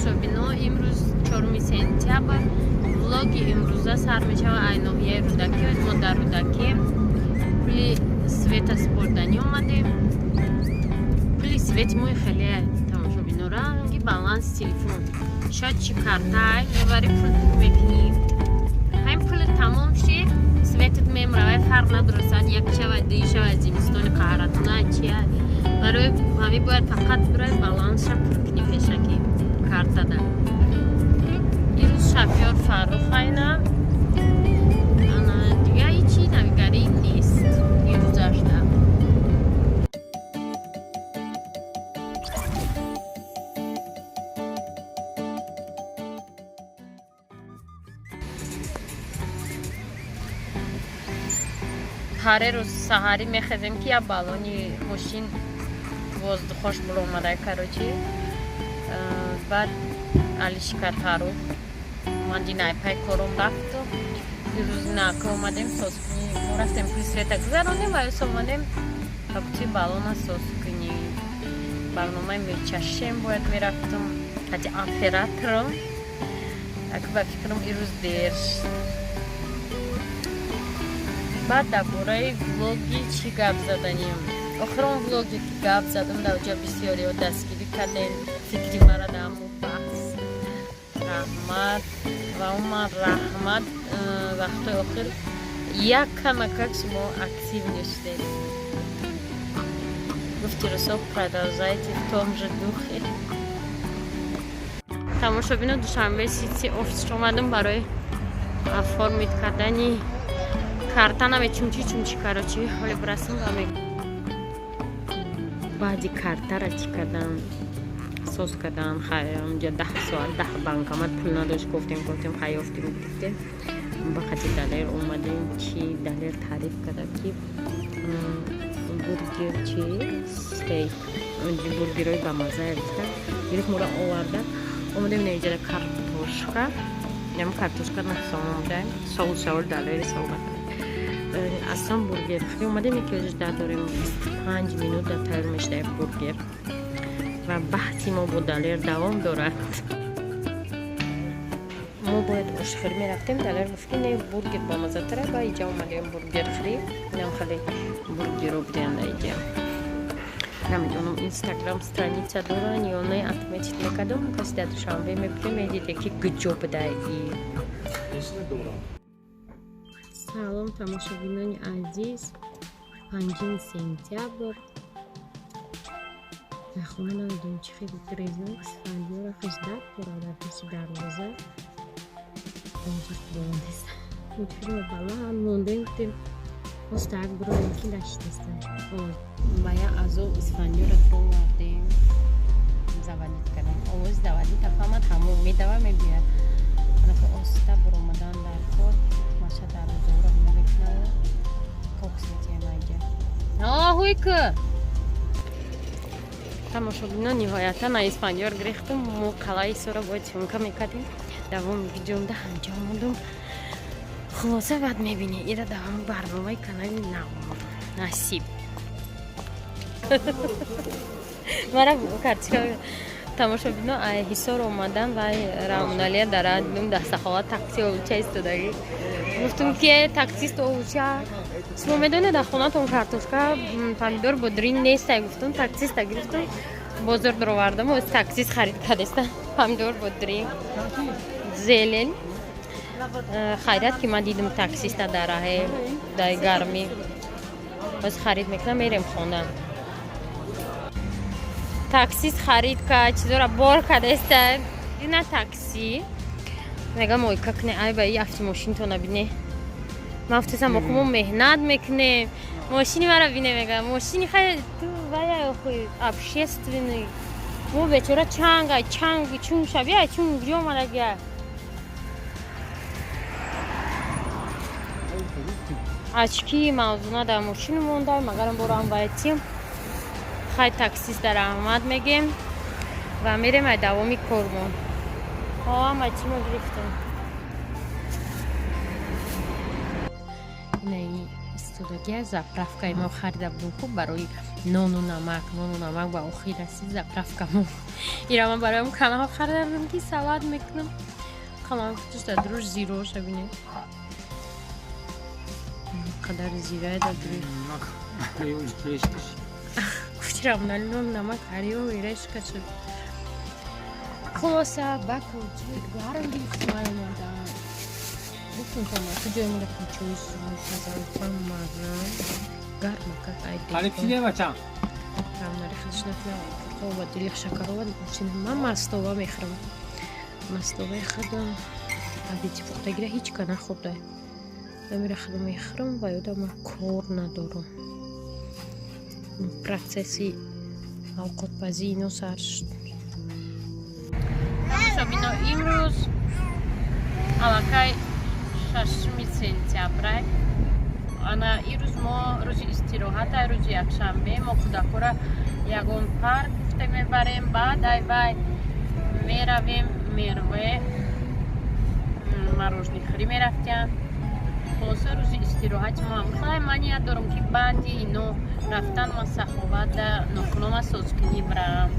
тамошобино имрӯз 4 сентябр влоги имрӯза сар мешава айноҳияи рӯдаки. мо дар рӯдаки пули света спордани омадем. пули свет мои хеле тамошобино ранги баланс телефон шояд чи картай мебари пул мекунӣ ҳамин пули тамом шид светит мемравай фарқ надорад саат 1 шавад 2 шавад зимистони қаҳратона чия барои ҳамин бояд фақат бирай балансша пур кунӣ пешаки картада. ирӯз шабёр фаррухайна ана дига ҳичи навигарӣ нест ирӯзашда. ҳаре рӯз саҳарӣ мехезем ки я балони мошин воздухош буромадай карочи баъд алишкатару ман динайпай кором рафту ирӯз нака омадем созкунӣ мо рафтем пули света гузаронем ва ёсомадем ба кутии балона созкунӣ барномаи мечашем бояд мерафтам ҳаҷи оператором аку ба фикрам ирӯз дер. баъд дар бораи влоги чӣ гап заданем охир он влоге ки гап задам дар ҷо бисёриҳо дастгирӣ кардем фикри мара дар ҳамон баҳс раҳмат ва уман раҳмат вақтҳои охир як камакак шумо актив нештед гуфти русо продолжайте в том же духе. тамошобино душанбе сити офис омадам барои оформит кардани картанаме чумчи карочи ҳоле бирасам ва баъди картара чӣ кардам соз кардам онҷа 10 соат 10 банкомат пул надошт гуфтем ҳаёфтим гирифтем ба хати далер омадем чи далер таъриф карда ки бургер чи стейк бургерҳои бамазза гирифт мора оварда омадем инҷа картошка ям картошка насомода соус далери соус асан бургер хи омадем экиҷош дадорем 25 минут дар тайёр мешуда бургер ва баҳси мо бо далер давом дорад. мо бояд ошхӯрӣ мерафтем далер гуфт ки не бургер бомаззатара ба иҷа омадем бургер хӯрӣ нам хеле бургеро будем дар иҷа намедонам инстаграм страница доран ё не отметить мекардам каси дар душанбе мебудем медиде ки гуҷоб дай салом тамошобинони азиз 5 сентябр дар хона намедонам чӣ хеле грезак сифандиёра хиждат дорад дар пеши дарвоза онҷа мутфилма баланд мондем гуфтем остак бироем ки даштеста ба я азоб исфандиёра овардем завалид кардем овоз завалид афамад ҳамон медава мебияд анака оста биромадан дар кор маша дарвозаора мекунад коксметиямаҷа ҳуйка тамошобино ниҳоятан испандиёр гирехтум мо қалаи сора бояд сёмка мекардем давом видеомда анҷом мудум хулоса баъд мебинӣ ира давом барномаи канали навор насиб мара карточка тамошобино ҳисор омадан ва рамуналия дарад дум дастахола такси овуча истодагӣ гуфтум ки таксист овуча шумо медонед дар хонатон картошка помидор бодрин неста гуфтум таксиста гирифтум бозор доровардам таксист харид кардеста помидор бодрин зелен хайрат ки ман дидам таксиста дар раҳе дар гармӣ боз харид мекунам мерем хона таксист харид кард чизора бор кардеста ина такси мегам ой как не ай ба и автомошинто набине ман гуфтам охо мо меҳнат мекунем мошини мара бине мегам мошини хай ту вая охо общественный мо бечора чанга чанг чун шабия чун ҷо марагия очки мавзуна дар мошини монда магарам борам вайтим хай таксист дар раҳмат мегем ва мерем ай давоми кормон ҳама чӣ мо гирифтем инаи ایستادگی زپرافکای ما خریده بودیم خوب برای نان و نمک و آخیرسی زپرافکامو ایرا من برایم کانال خریده بودم که سواد میکنم کانال خودش دروش زیرو شبینه قدر زیره دروش کچرم نان نمک هریو ایرش کچر خلاصه بکو گرم گیفتم آمدم گفتم که کجای رفتم چوی سوی مرم گرم که خالی چیه بچم؟ هم ناری خودش نفیه و دیلیخ شکروا من مستوه میخرم مستوه خودم عدیدی پختگیره هیچ کنه خورده نمیره خودم میخرم و یادم کار ندارم پروسسی اوقات بازی اینو سر شد شبینا امروز алакай 6 сентябрь ана ирӯз мо рӯзи истироҳата рӯзи якшанбе мо кӯдакора ягон парк гуфта мебарем баъд айвай меравем мерве мороженихӯрӣ мерафтем хулоса рӯзи истироҳати мо хеле ман ният дорам ки баъди ино рафтан ман саховат нокунома созкунӣ барам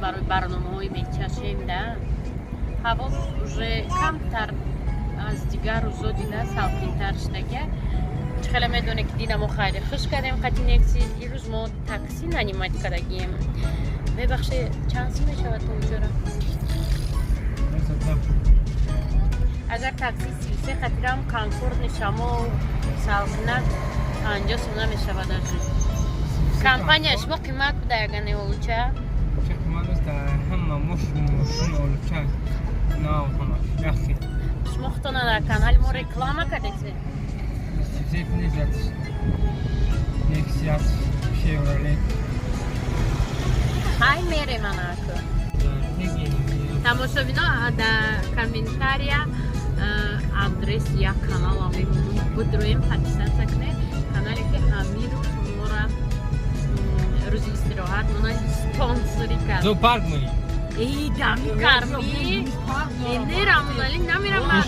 барои барномаҳои бечашем да ҳаво уже камтар аз дигар рӯзо дида салқинтар шудага хеле медоне ки динамо хайли хуш кардем қатинекси ирӯз мо такси нанимат кардагием бебахше чанд сум мешавад то уҷора агар такси 33 хатирам комфорт нишамо салқина 50 сум намешавад компания шумо қимат буда ягане олуча ҳама мошин олуча на автомат яхи шумо хутона дар канали мо реклама кардеси Nexia Chevrolet. Хай мерем анако. Тамошобино да комментария адрес я канала мемон будроем подписаться кне канале ки ҳамин рӯз мора рӯзи истироҳат мона спонсори кард. Зо парк муни. Эй дами карми. Энде рамонали намерам ман.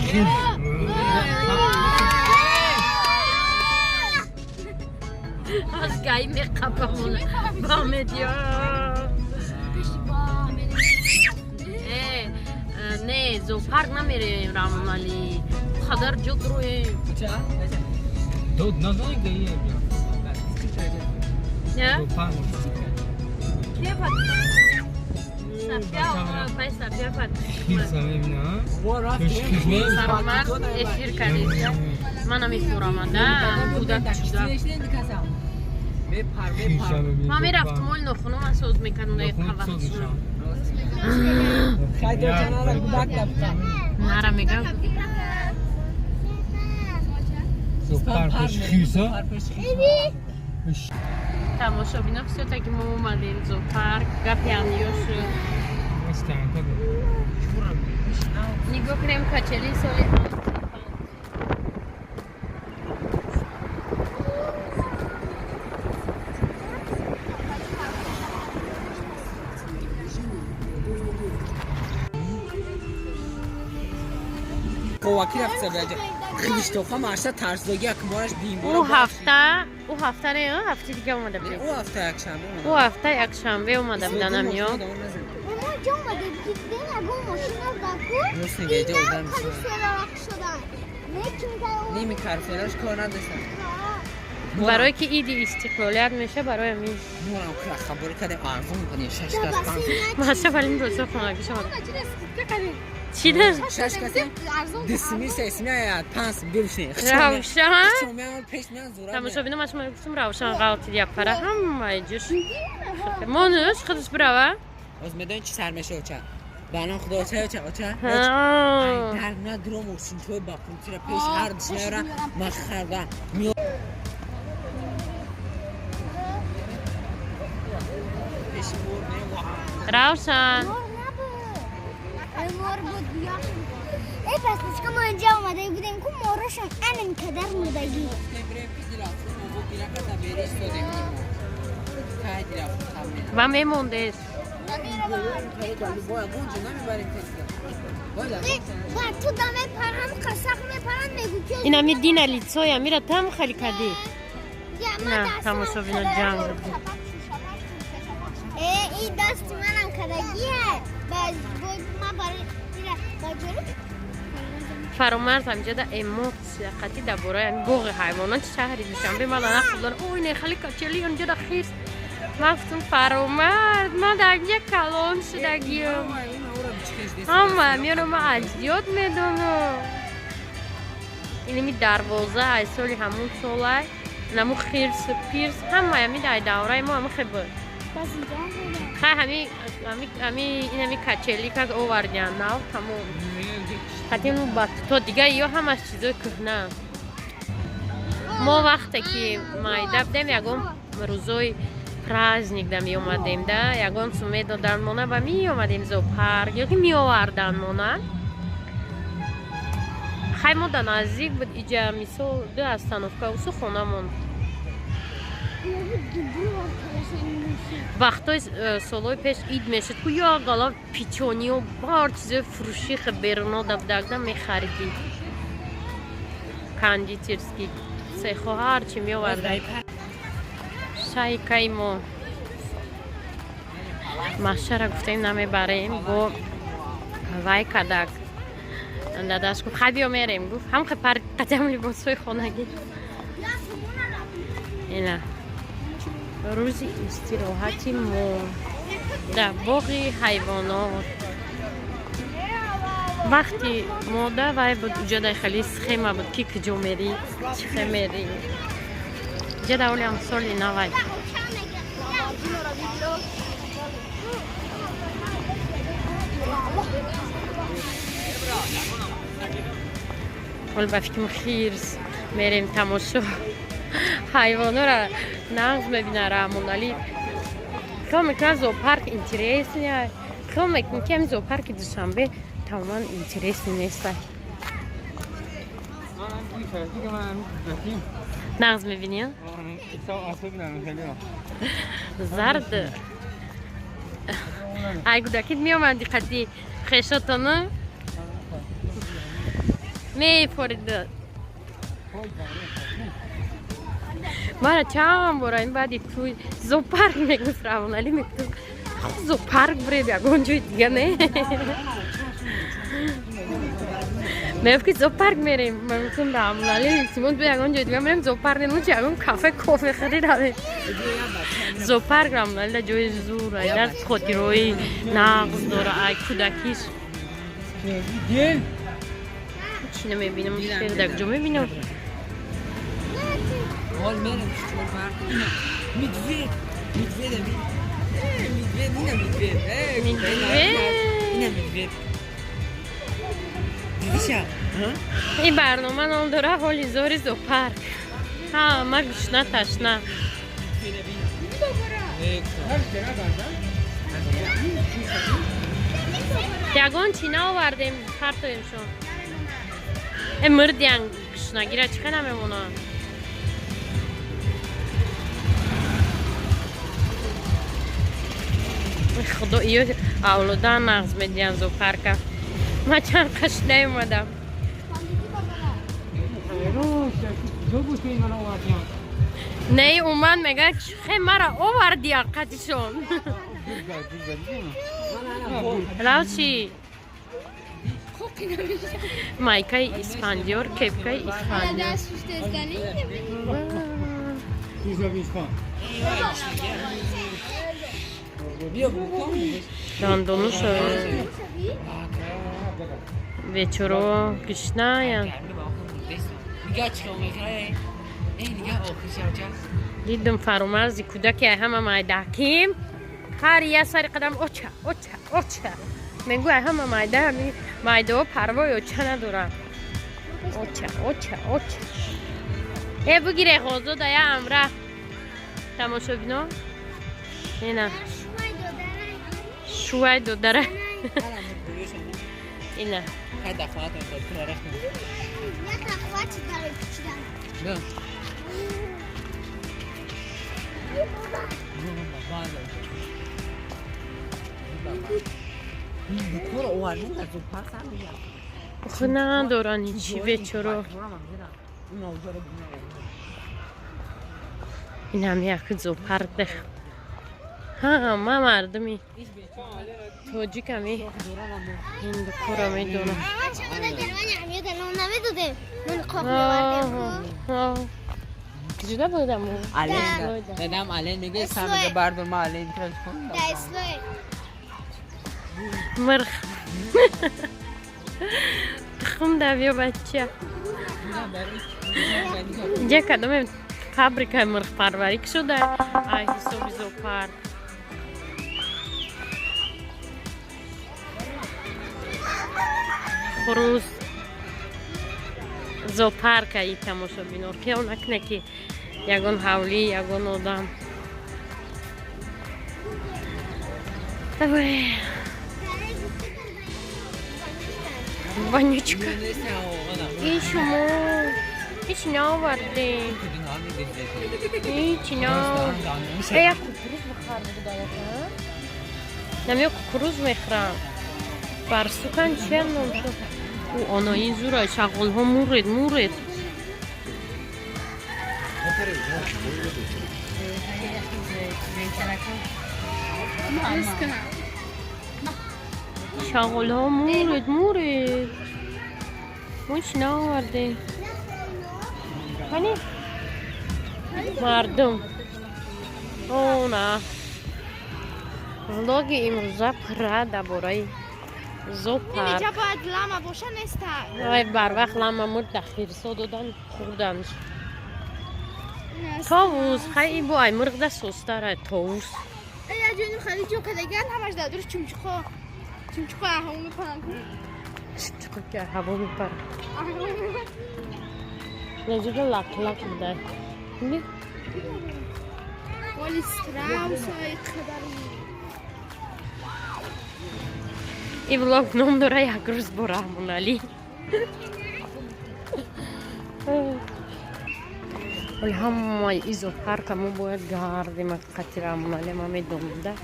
Азгай меқапамона ба медиа. Не, зоопарк намерем рамонали. Қадар ҷо дуроем. Дод назони гаие бия. Не? Зоопарк. Ке фат? Сафия, пай Сафия фат. Хилса мебина. Саромар эфир кардеда. Мана мефурам да. Будак чуда. Ма мерафтум оли нохунома соз мекардам да қавақшон. Хайдо ҷанара будак дафтам. Нара мегам. Зоопарк хилса. Тамошобино всё-таки мо омадем зоопарк. Гапи ҳамё шуд. Нигоҳ кунем качели соли Коваки рафта баҷа. Христоха марша тарздоги акмораш бимбора. У ҳафта не, ҳафти дига омада будем. У ҳафта якшанбе. У ҳафта якшанбе омада будам амё. Неми карфелаш кор надоштам. барое ки иди истиқлолият меша бароям ин Морам кра хабори кардем арзон кунем 6 кас 5. маша валин доза хонагӣ шавад чида 6 кас дисми сесми аят 5 бившин. равшан Шумян пеш мян зура. тамошобино маша гуфтам равшан ғалати як пара ҳамаи ҷуш монуш худус брава оз медон чи сар меша оча. Банан худо оча оча. Дар на дром ушин той ба пунтира пеш ҳар дишнара махарда. равшан ای پس که ما اینجا آمده بودیم که ماراشون اینقدر مردگی و میموندست تو دمه پرهم قسق میپرن میگو که اینا می دینه لیتسویا میره تم خیلی کدی نه تماشا بینا جنگ این دست منم کدگیه باز ما برای باجوری فرامرز همینجا در اموسیا قطعی در برای همین گوغ حیوانات شهری دوشنبه ما در نخل دارم اوی نه خیلی کچلی اونجا در خیست مفتون فرامرز ما در اینجا کلان شدگیم همه میانو ما عجیات میدونم اینمی دروازه های سالی همون ساله نمو خیرس پیرس همه همی در دوره ما همه خیلی بود باز اینجا اینمی کچلی که اووردیان نو تمام حتی اونو بات تو دیگه یا همش چیزای کهنه ما وقتی که مایده بدیم یکم روزای پرازنیک دا می اومدیم دا یکم سومه دادن مونه و می اومدیم زو پارک یا که می آوردن مونه خیلی ما دا نزدیک بود اینجا میسو دو استانوفکا و سو خونه مون وقتای سالای پیش اید میشد که یا گلا پیچونی و بار چیزای فروشی خبرنا دبدگدن میخریدیم کندی تیرسکی سه خواهر چی میوردن شایکای ما محشه را گفتیم نمیبریم گو وای کدک داداش گفت خیلی بیا میریم گفت هم خیلی پر قدم لباسوی خانگی اینا روزی استراحتی ما در باغ حیوانات وقتی ماده وای بود اونجا در خیلی سخیمه بود که کجا میری چه میری اینجا در اولی هم سالی نوای حال بفکیم خیرز میریم تماشا حیوانا را نغز ببینه رامونالی خیلی میکنه زو پارک اینتریس نیه خیلی میکنه که زو پارک دوشنبه تماما اینتریس نیست نغز میبینی؟ زرد اگه دکید میامندی قدی خیشتانه میپورید مرا چند باره این بعدی توی زو پارک میگفت رامونالی میگفت زو پارک برید یک اونجوی دیگه نه میگفت که زو پارک میریم من گفتم رامونالی سیمون به یک اونجوی دیگه میریم زو پارک نمون چی اون کافه کافه خریده زو پارک رامونالی جوی زور در خودی روی نغز داره ای کودکیش چی نمیبینم خیلی در جو میبینم حال میرم چطور پارک میدوید اینه میدوید اینه میدوید دیدیشم این برنامه نام داره حالی زوری زو پارک ها ما گشنه تشنه یگان چینه آوردیم پرتایمشون مردیان گشنه گیره چکه نمیمونه خدا ایو اولادان نغز میدین زو پارکه ما چند قش نیومدم نه اومد میگه خیلی مرا آوردی قدیشون راوچی مایکای اسپاندیور کپکای اسپاندیور داندونو شده ویچورو گشنه یا دیدم فرامرزی کودکی همه مایده کیم هر یه سری قدم اوچه میگو همه مایده و پروای اوچه ندارن اوچه ای بگیره خوزو دایا امره تماشا بینا اینا شوی دو داره اینا هر دفعات دکتر رفتم یک اخوات داره کشیدن دکتر اومدن از اون پس هم میگم خب ندارن هیچی بیچاره. این هم یک زوپارک ده. ها ما مردمی توجیک همی این دکتر همی دونه. چقدر گرمه نمیاد الان نمیدوده من خواب میوردم جدا بودم اون الان دادم الان میگه سمیده بردار ما الان تلفن دستلوی مرخ خون دویا بچه اینجا کدام فابریکای مرخ پروری شده ای حسابی زوپارک خروز زوپارک ای تماشا بینور که اون اکنه که یگون حولی یگون آدم اوه Ванючка. І чому? Hiç ne vardı? Hiç ne? Ya kukuruz bakar burada ya. Nem yok kukuruz mekram. Barsukan çen oldu. O ana izura şagol ha murid murid. شغل ها مورد مورد موش ناورده هنی مردم او نه vlog امروزه پره درباره زوپارک اینجا باید لامه باشه نیسته وای بر وقت لامه مرد دخیر سا دادن خوردنش تاووس خیلی با ای مرغ ده سوستره تاووس ای جونیم خیلی جو کدگل همش دادرش چمچخو همون میکنم چطور که هوا میپره نجور لک لک میده ببین ولی ستراوس های خبری این ولاگ نام داره یک روز با رحمون علی ولی همه ایزو پارک همون باید گردیم قطی رحمون علی همه دومده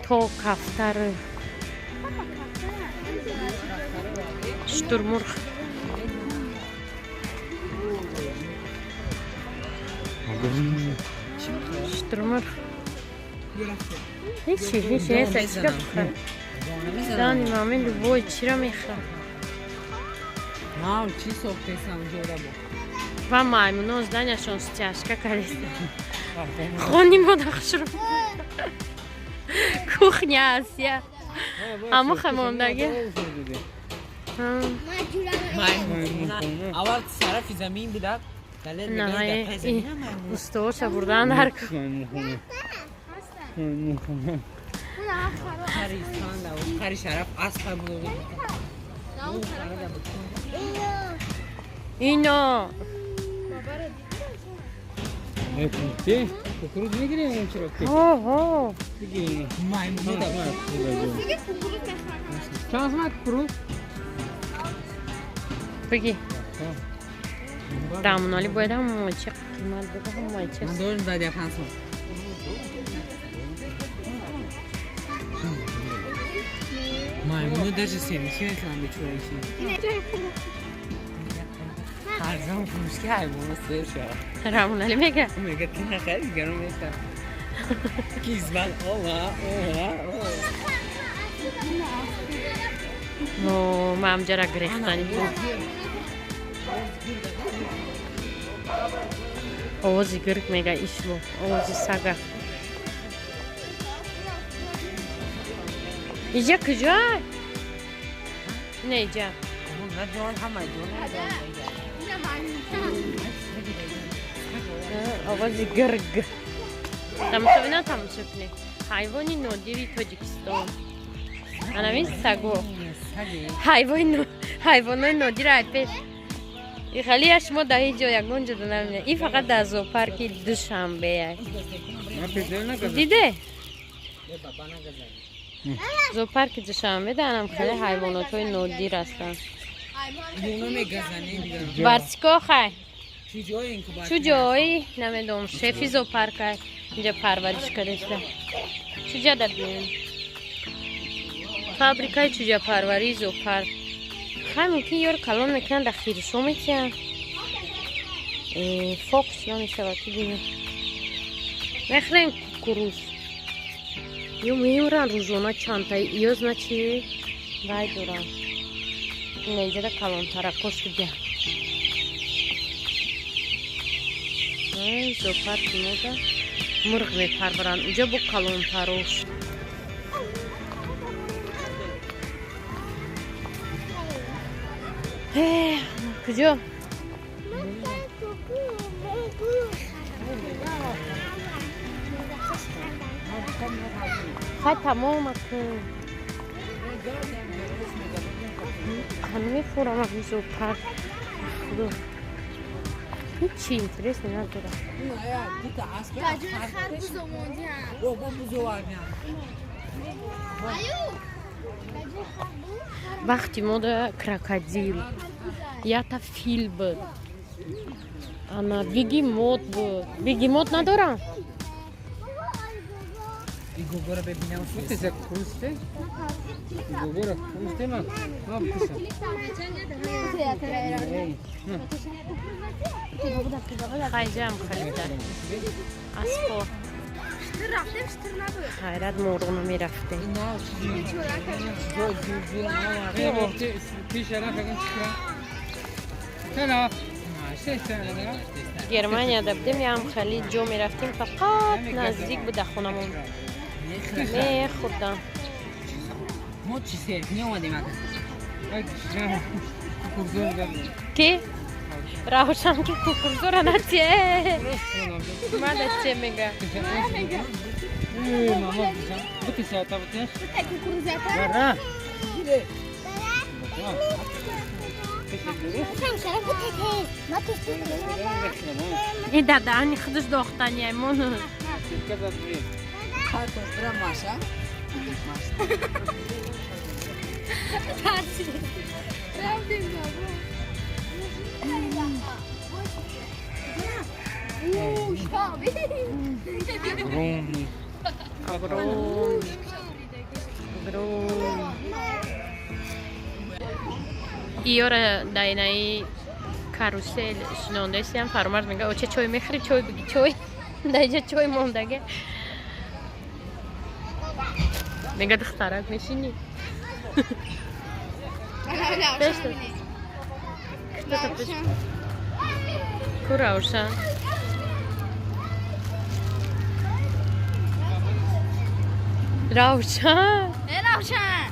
تا کفتر شترمرغ شترمرغ هیچی هیچ چیکار بخواه دانی مامین وای چی را میخواه ما چی سوخته سمجوره با و مایمونا از دنیشون ستیاشکا کلیسته خونی مدخش رو کوخنیا آسیا اما خماندگی اول طرف زمین بیداد نه این استوش بردن هر کو خریستان دو خری شرف اسب بود اینا چی؟ کوکروز میگیریم اون چرا که؟ ها بگیریم مایمونی دو چند سمت کوکروز؟ بگی رامونالی باید هم مایچه قیمت بده هم مایچه من دورم دادی پنسون مایمونو درجه سینیکی میتونم بچورایشی هر زمان فروشگی حیوانو سر شد رامونالی میگه میگه که خیلی گرم میشه کیزبن او مامجا را گریختنی بود آوازی گرگ میگه ایشلو آوازی سگه اینجا کجا؟ نه اینجا نه جوان همه جوان آوازی گرگ تماشا بینه تماشا کنه حیوانی نادری تاجیکستان انمی سگو حیوانای نادر ایپش این خیلی اشما در هیچ جا یکون جدا نمیده این فقط در زوپارک دوشنبه دیده؟ زوپارک دوشنبه دارم خیلی حیوانات های نادر هستن اونو میگزنه برچکا خیلی جای این که باید چو جایی نمیدونم شفی زوپارک اینجا پرورش کرده چجا در بین فابریکای چجا پروری زوپارک همین که یار کلان میکنن در خیرشو میکنن فوکس یا میشه که بینیم بخرین کوکروز یو میمرن روزونا چانتای ایوز نا چی وای دوران اینجا در کلان ترکوش بگه زوپارک اینجا مرغ میپرورن اونجا با کلان تروش کجا؟ خواهد تمام کن همه فورم هم زوپارک خدا هیچی اینترس ندارم بابا بزرگم وقتی ما در کراکادیل یا تا فیل بود انا بیگیموت بود بیگیموت ندارم این گوگو رو ببینم What is a cruise? Gogora cruise man. No, pisa. خیجم خریدن اسپا خیرت مرغ میرفته اینا چیزی جور Hey, وقتی پیش الان فکر چیکار؟ نه نه گرمانیا دبدیم یا هم خیلی جو میرفتیم فقط نزدیک بود خونمون میخوردم ما چی سرف نیومدیم کی؟ راوشان که کوکورزو را نتیه من چه میگه ماما بوتی ساعتا بوتیش برا این دادانی خودش داختنیه منو هر کس ماشا رومی Огромный. ایاره داینای کاروسل شنونده سیم فرمارز میگه او چه چای میخری چای بگی چای دایجا چای موندگه میگه دخترک میشینی کو روشن روشن روشن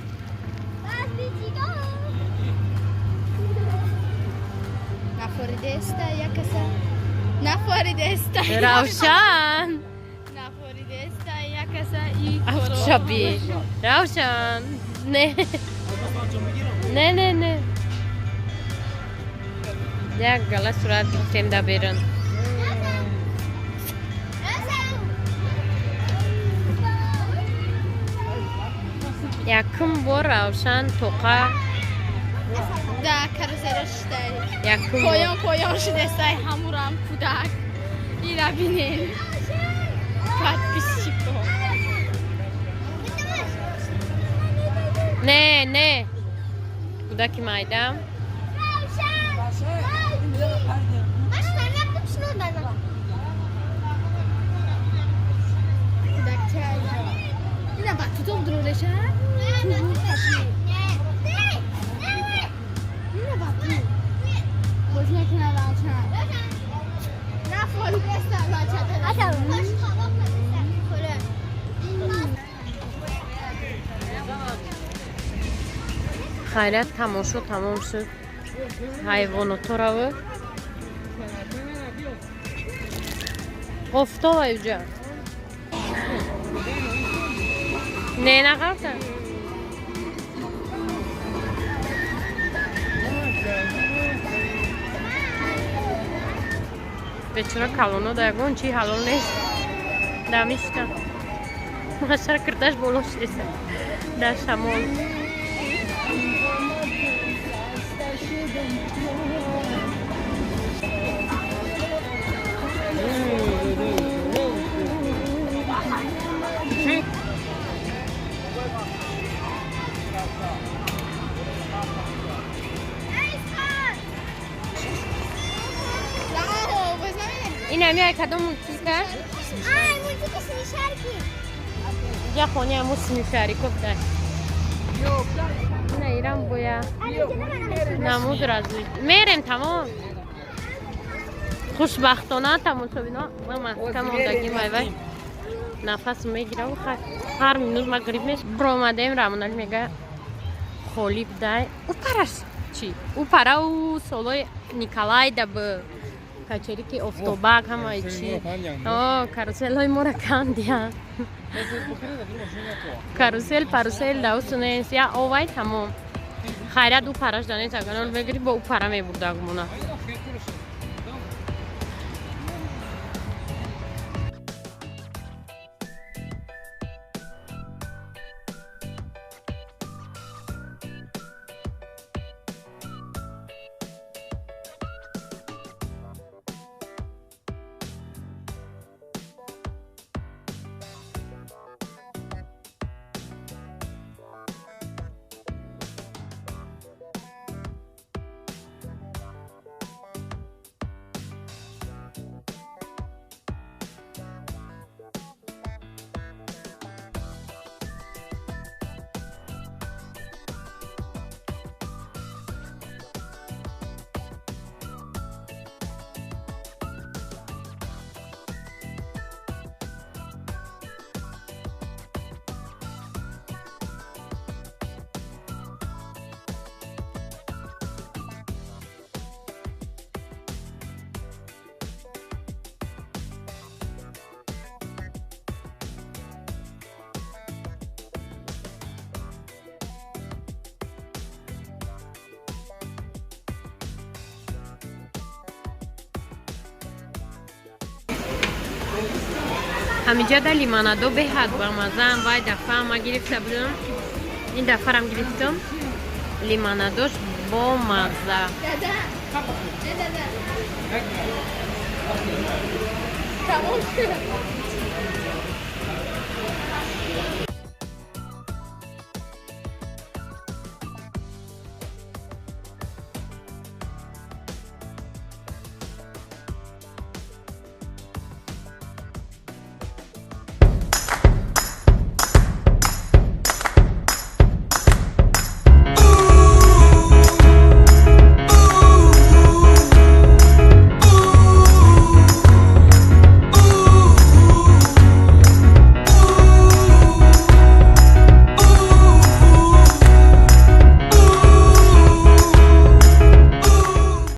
نفوریدستا یا کسا نفوریدستا روشن نفوریدستا یا کسا ای شبیه روشن نه نه نه نه یک گله صورت گفتیم دا بیرن یکم بار روشن توقع دا کروسرش داری یکم پایان شده سای همورم کودک اینا بینین باید بیشی کن نه نه کودکی مایدم اینا باید تو تو درولشه اینا باید تو بازی کنه روشن نه فوری بستم روشن خیرت تماشا تمام شد حیوانات رو افتاد اینجا نه نقفتن بیچاره کلونا داگون چی حلال نیست دمیشتن ماشر کردش بولوش نیست در شمال این همی کدوم موسیقه؟ موزیک سنشارکی جا خونی همون سنشاری کبده نه ایران بویا نمود رازی میرن تمام خوشبختانه تمام سبینا ماما تمام دکی مای نفس میگیره و هر منوز مغرب نیست برامدیم رامونال میگه خولی بدای او پرس چی؟ او پرا و سولوی نیکالای دب کچری که افتوباک هم ای چی کاروسل های مورا کندیا کاروسل پاروسل داوسونه یا اوای تمام خیرت او پرش دانه تگانال بگیری با او پرا میبرده گمونا همینجا در لیمانادو به حد با مزه وای دفعه ما گرفته بودم این دفعه هم گرفتم لیمانادوش با مزه تمام شد